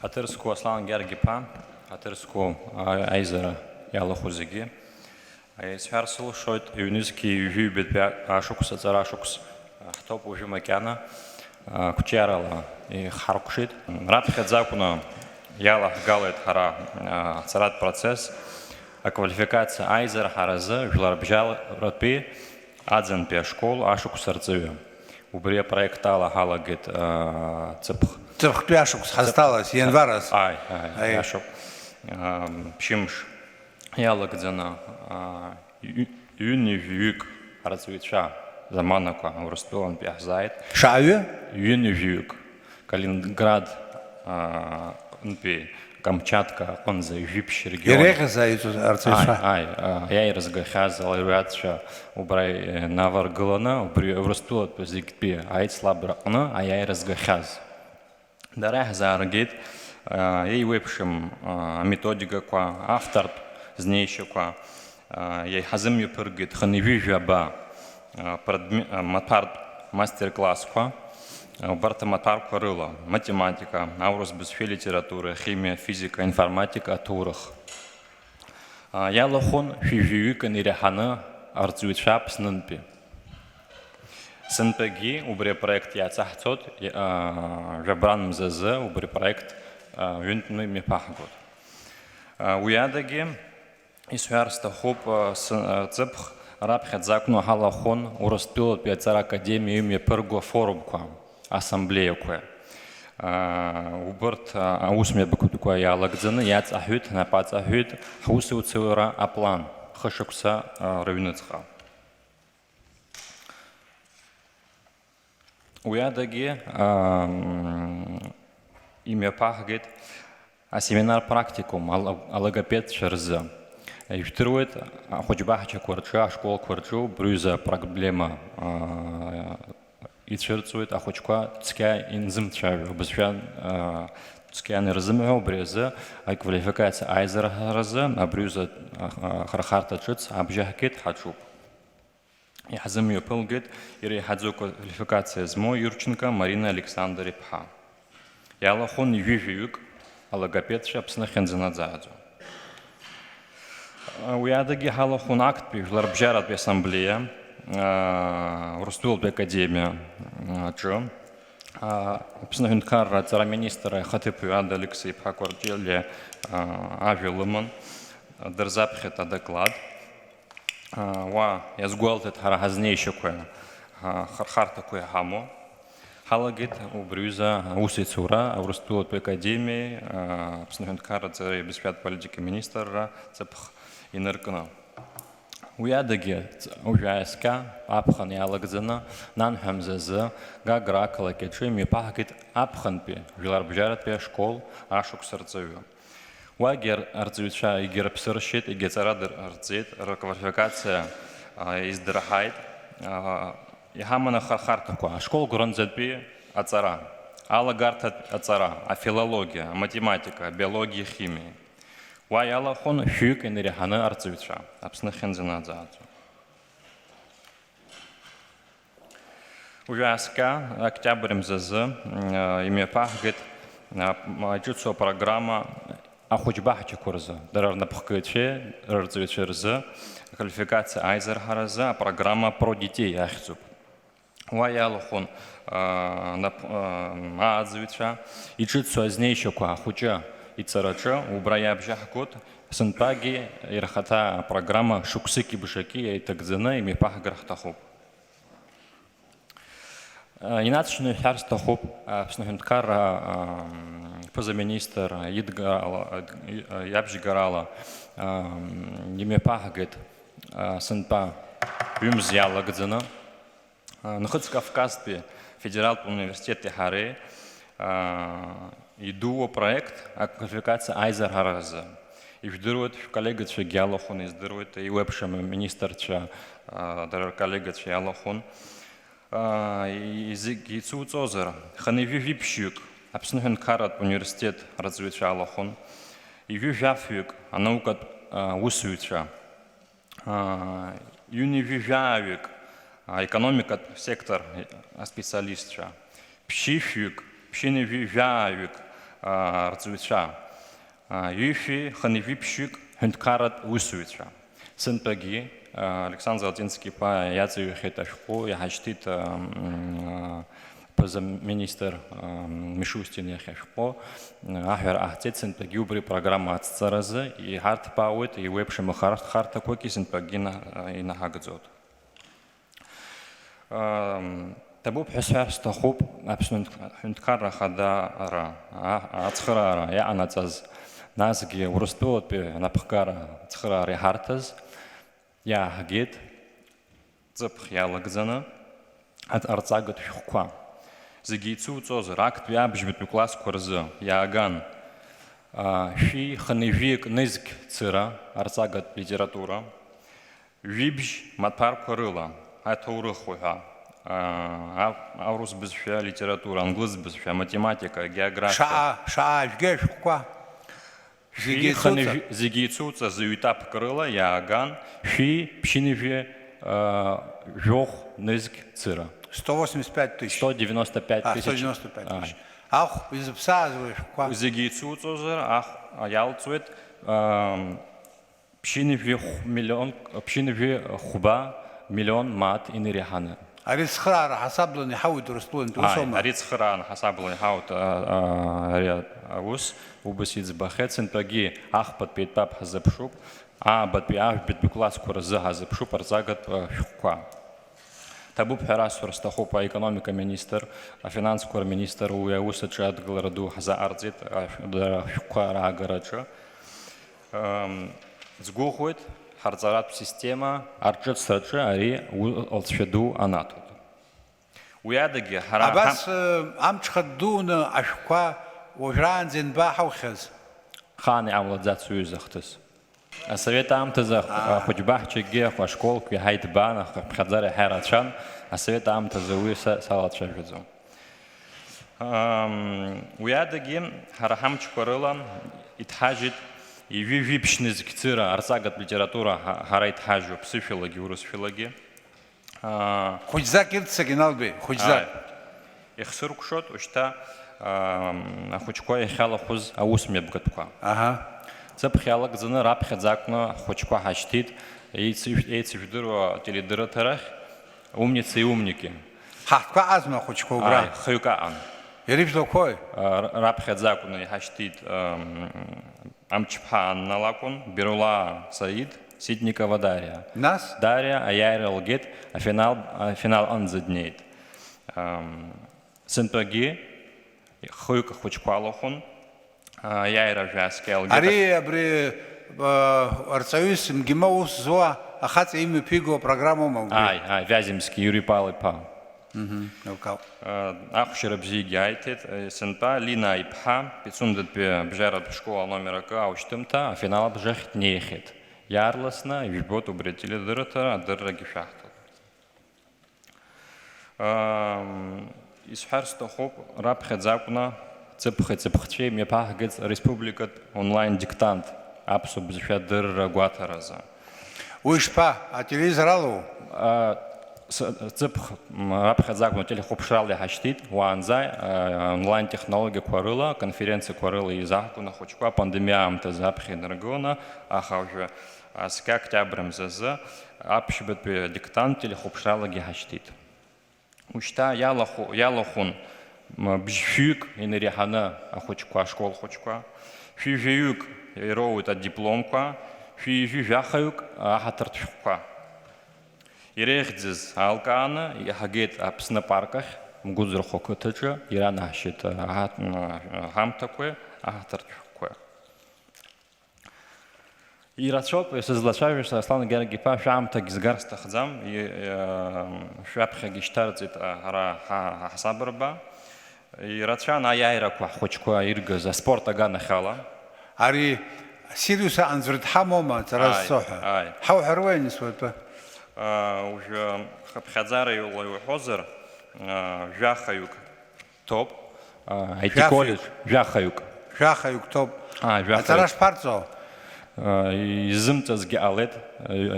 Атырску Аслан Гергипа, Атырску Айзера Ялахузиги. Сферсел шойт юнизки юбит ашукс ацарашукс топ уже макяна кучерала и харкушит. Рабхет закуна Ялах галет хара царат процесс. А квалификация Айзер хараза жларбжал ротпи адзен пе школ ашукс арцеве. Убре проектала халагет цепх. Цепх пяшукс осталось январас. Ай, ашук. Пшимш Ялагдзена юнивюк развитша заманака Ростован пяхзает. Шаве? Юнивюк. Калининград, Камчатка, он за Юпщ регион. Иреха за эту арцеша. Я и разгахазал рядша убрай наваргалана, убри Ростов позикпи, ай слабрана, а я и разгахаз. Дарах за аргит, ей выпшим методика ква автор знейший ква, ей хазым юпергит ханивижаба мастер-класс ква. Барта матар корыла, математика, аурус бисфи литературы, химия, физика, информатика, турах. Я лохон фижиюка ниряхана арцуитшап снынпи. Сынпеги убре проект я цахцот, жабран мзазе убре проект юнтны мипахгот. Уядаги исуярста хоп цепх рабхет закну халахон уростил пяцар академии ми перго форум квам. Ассамблея кое. Уборт аусме бакутуква ялагдзаны яц ахют напац ахют хусы уцевера аплан хашукса равнецха. Уядаги имя пахгет а семинар практикум алогопед шерза. Ифтирует хоть бахча кварча школ кварчу брюза проблема и черцует, а хочка цкя инзим чавер, обычно цкя не разумею бреза, а квалификация айзера раза, а брюза хархарта чец, а бжахкет хачуп. И хазамию пылгет, и хадзу квалификация змо Юрченко Марина Александра Пха. Я лохон южиюк, а логопед шапсна хензенадзадзу. Уядаги халохон акт пижлар бжарат в ассамблея. Ростов академия, что? Пснагенкар цара министра Хатипу Ада Алексей Пхаквартеле Авилуман дерзапхет доклад. Я сгуалтет харагазнейшекое хархартакое хамо. Халагит у брюза усицура, а в Ростов академии Пснагенкар цара беспят политики министра цепх инеркана. Уядаги ужаска апхан ялагзана нан хамзаза гагракала кечи ми пахкит апханпи жиларбжарат пе школ ашук сарцевю. Уагер арцевича и герпсершит и гецарадер арцет квалификация издрахайт и хамана хархартаку школ гуранзетпи ацара алагарт ацара а филология математика биология химия. Ваяла хон хюк и рехана арцевича, абснахен зенадзадзу. Ужаска, октябрь МЗЗ, имя пахгет, чутсо программа, а хоть бахча курза, дарар на пхкаче, арцевича рза, квалификация айзер хараза, программа про детей ахцуб. Ваяла хон азовича, и чутсо азнейшока, хуча. И царача убрая бжахкот сынпаги ирхата программа шуксики бшаки и тагдзена и мипах грахтахоп. Иначе харстахоп пснахенткара позаминистр ябжигарала немипах гет сынпа юмзяла гдзена. Находится Кавказпе федерал университет Харе. Иду проект квалификация Айзер Хараза. И вдруг коллега че Гялохон издрует и вебшем министр че дорогой коллега че Гялохон язык Ицуц озера. Ханеви випщик. Абсолютно карат университет развит Гялохон. И вижафик, а наука усуича. Юнивижавик, экономика сектор специалистча. Пщифик. Пщиневижавик, рҵаҩцәа, ҩышәи хынҩыԥшьҩык ҳәынҭқарратә усзуҩцәа. Сынтәагьы Александр Золотински-иԥа иаҵаҩхьеит ашәҟәы, иҳашьҭит ԥыза-министр Мишустин иахь ашәҟәы, аҳәара ҟаҳҵеит сынтәагьы убри апрограмма ацҵаразы, иҳарҭбаауеит иеиуеиԥшым ахарҭақәагьы сынтәагьы инаҳагӡоит. Ҭабуп ҳәа сҳәар сҭахуп Аԥсны Ҳәынҭқарра Ахадара ацхыраара иаҟанаҵаз, насгьы Урыстәылатәи анапхгара ацхыраара иҳарҭаз иааҳгеит ҵыԥх иалагӡаны арҵагатә шәҟәқәа. Зегьы ицуҵозар актәи абжьбатәи классқәа рзы иааган шәи хынҩыжәиак нызқь цыра арҵагатә литература, ҩыбжь маҭәарқәа рыла аҭоурых уҳәа, аурыс бызшәа литература, англыз бызшәа, математика, география. Шаҟа жәгьы ашәҟәқәа зегьы ицуҵаз ҩ-етапк рыла иааган шәи ԥшьынҩажәи жәохә нызқь цыра. 185 тысяч. 195 тысяч. 195 тысяч. Ахә изыԥсааз ашәҟәқәа. Зегьы ицуҵозар иалҵуеит ԥшьынҩажәи хәба миллион мааҭ инареиҳаны. Ари цхыраара ҳасабланы иҳауит Урыстәылантәи усоума? Ари цхыраара ҳасабланы иҳауит ари аус, убас иӡбахьеит, сынтәагьы ахԥатәи етап ҳазыԥшуп, аабатәи ажәбатәи классқәа рзы ҳазыԥшуп арҵагатә шәҟәқәа. Ҭабуп ҳәа расҳәар сҭахуп аекономика министр, афинансқәа рминистр уи аус аҿы адгылара ду ҳзаҟарҵеит ашәҟәқәа раагараҿы. Ӡгәыӷуеит ҳарҵаратә система арҿыцраҿы ари алҵшәа ду анаҭоит. Уи адагьы ҳара абас амҽха дуны ашәҟәқәа уажәраанӡа ианбааҳаухьаз? хаан иҟамлаӡац ҩызахҭыс. Асовет аамҭазы ахәыҷбаҳчагьы ашколқәа иҳаиҭбаан, аԥхьаӡара иаҳа ирацәан, асовет аамҭазы уи салацәажәаӡом. Уи адагьы ҳара ҳамчқәа рыла иҭҳажьит ижәи-жәиԥшь нызқь цыра арҵагатә литература ҳара иҭҳажьуп ԥсышәалагьы урысшәалагьы. Хәыҷзак ирццак Иналбеи, хәыҷзак. Ихсыркәшоит уажәшьҭа ахәыҷқәа иахьалахәыз аусмҩаԥгатәқәа. Ҵыԥх иалагӡаны раԥхьаӡа акәны ҳхәыҷқәа ҳашьҭит еицыжәдыруа ателедырраҭарахь умница и умники. Ҳаҳҭқәа азма ахәыҷқәа убра? Хҩык аҟан. Ирыжәлақәои? Раԥхьаӡа акәны иҳашьҭит Амчԥҳа Анна лакәын, Берулаа Саид, Ситникова Дариа. Нас? Дариа аиааира лгеит, афинал анӡа днеит. Сынтәагьы хҩык ахәыҷқәа алахәын, аиааира жәаскы иалгеит. Ари абри арҵаҩыс МГИМО ус зуа ахаҵа имҩаԥиго апрограммоума? Вяземски Юрий Павлович-иԥа. Ахәшьара бзиагьы аиҭеит, сынтәа Лина иԥҳа Пицундатәи абжьаратә школа номер акы аушьҭымҭа афинал абжахь днеихьеит. Иаарласны ижәбоит убри ателедырраҭара адыррагьы шәаҳҭоит. Исҳәар сҭахуп раԥхьаӡа акәны ҵыԥх-ҵыԥхцәеи мҩаԥаҳгаӡ республикатә онлайн диктант аԥсуа бызшәа адырра гәаҭаразы. Уи ишԥа, ателевизор алоу? Ҵыԥх раԥхьаӡа акәны телехәаԥшрала иҳашьҭит, уаанӡа онлайн технологиақәа рыла, конференциақәа рыла изаҳкәын ахәыҷқәа апандемиа аамҭазы аԥхьа инаргыланы, аха уажәы аскьа октиабр мзазы аԥшьбатәи диктант телехәаԥшралагьы иҳашьҭит. Уажәшьҭа иалахәын бжьшәҩык инареиҳаны ахәыҷқәа, ашкол хәыҷқәа, шәи-жәаҩык ироуит адипломқәа, шәи-жәаҳаҩык аҳаҭыртә шәҟәқәа. Иреихьӡыз аалкааны иаҳагеит Аԥсны апарк ахь, Мгәыӡырхә ақыҭаҿы, иранаҳшьеит аҳамҭақәеи аҳаҭыртә шәҟәқәеи. Ирацәоуп сызлацәажәоз Аслан Гергиԥа шәаамҭагьы згар сҭахӡам, шәаԥхьагьы ишьҭарҵеит ҳара ҳасабырба. Ирацәан аиааирақәа ҳхәыҷқәа иргаз аспорт аганахь ала. Ари Сириус аҟынӡа дҳамоума ҵара зцоҳәа? Ҳауҳәаруеи нысуатәы? Уажәы хыԥхьаӡара иуҳәозар, жәахаҩык топ, IT колледж жәахаҩык. Жәахаҩык топ. Аҵара шԥарҵо? Изымҵазгьы ҟалеит,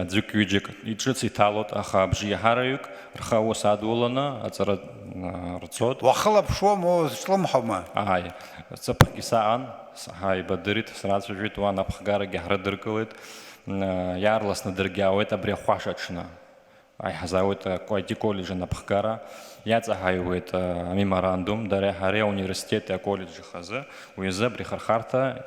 аӡәык-ҩыџьак иҿыц иҭалоит, аха абжеиҳараҩык рхы аус адуланы аҵара рцот. وخلب شو مو سلم حما Ай, цыпхки саан, ай бадырит, сразу же туан апхгара гяхрадыркалит, ярлас надыргяует, абрехвашачна. Ай хазаует койти колледжа напхгара, яцахайует меморандум, даре харе университета колледжа хаза, уеза брехархарта,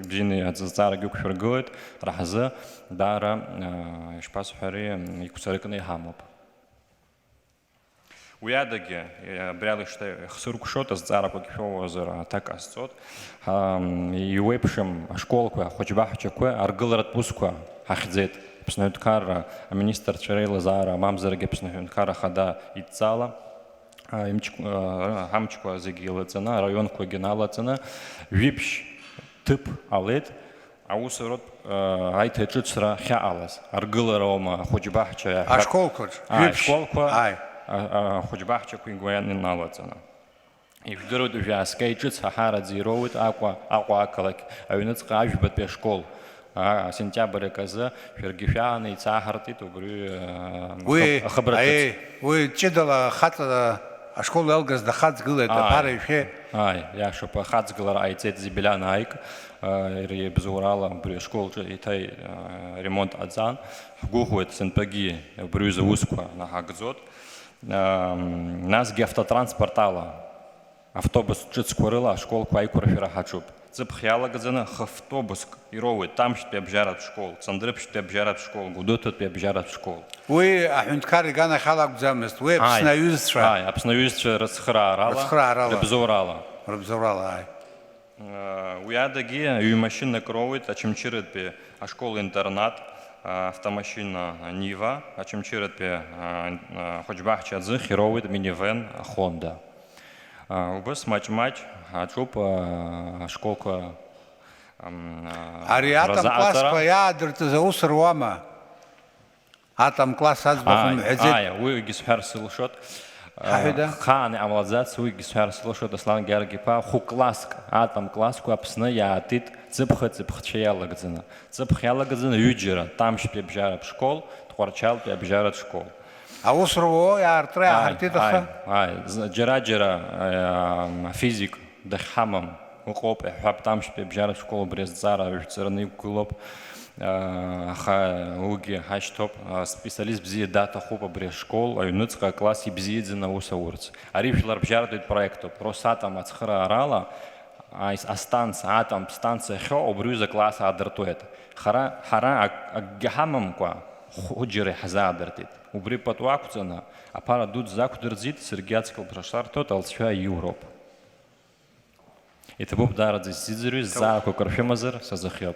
бжины отзара гюкфергует, рахаза, дара, шпасу харе, икусариканы хамоп. Уядаги, бряли что хсурку шота с зарабок фёвозера так асцот, и уепшим школку, хоть бахчакуе, аргылрат пускуа, ахдзет, пснуткара, министр Черейла Зара, мамзерге пснуткара хада ицала, хамчку зигила цена, районку генала цена, випш тип алет, а усорот айте чуцра хяалас, аргылрома, хоть бахча, а школку школку, ай хоть бахчаку ингуян налацана. И вдруг уже скейчит сахара зироует аква акалак, а юнец кажбет по школ. Сентябрь каза, фергифяны и цахарты, то говорю, вы вы чидала хата а школа элгас да хат гылы это пара еще ай я что по хат гылар айцет зибелян айк и безурала при школ и тай ремонт адзан гухует сенпаги брюза усква на хагзот. Нас автотранспортала, автобус чуть скорила, школ квайкурафера хачуп. Цепхяла газена автобус и роует, там что обжарят в школ, цандрып что обжарят в школ, гудут что обжарят в школ. вы ахунткари гана халак замест, вы обснаюзтра. Ай, обснаюзтра расхрарала, рабзурала, ай. Уядаги, и машина кроует, а чем чирит бе, а школа-интернат, автомашина Нива, а чем чирит бе, хоть бахча дзых, и роует минивэн Хонда. Убыс матч-матч, а чуп школка ариатам класс поядр ты за усруама. Атам класс азбахум хазит. Ай, вы гисхар слушат. Хан амалзат суй гисхар слушат аслан гергипа хукласк. Атам класску апсна яатит цыпхчаяла гзина. Цыпхяла гзина юджера. Там шпе бжара в школ, творчал пе бжара в школ. А усруо я артрея артитаха. Ай, джера физик дахамам. Уқоп хаб там шпе бжара в школ бреззара вцерный клуб. Уги хаштоп специалист бзи дата хопа бре школ, а юнуцка класс и бзи на усаурц. Арифлар бжардует проекту. Просатам ацхра арала, а станция атом станция хо обрюза класса адертует. Хара агхамам ква худжире хазадертит. Убри патуакуцана, а пара дут закудерзит сергиацкал прошар тот алча Европ. Это боб дарадзи сидзерюз за кокорфемазер сазахёб.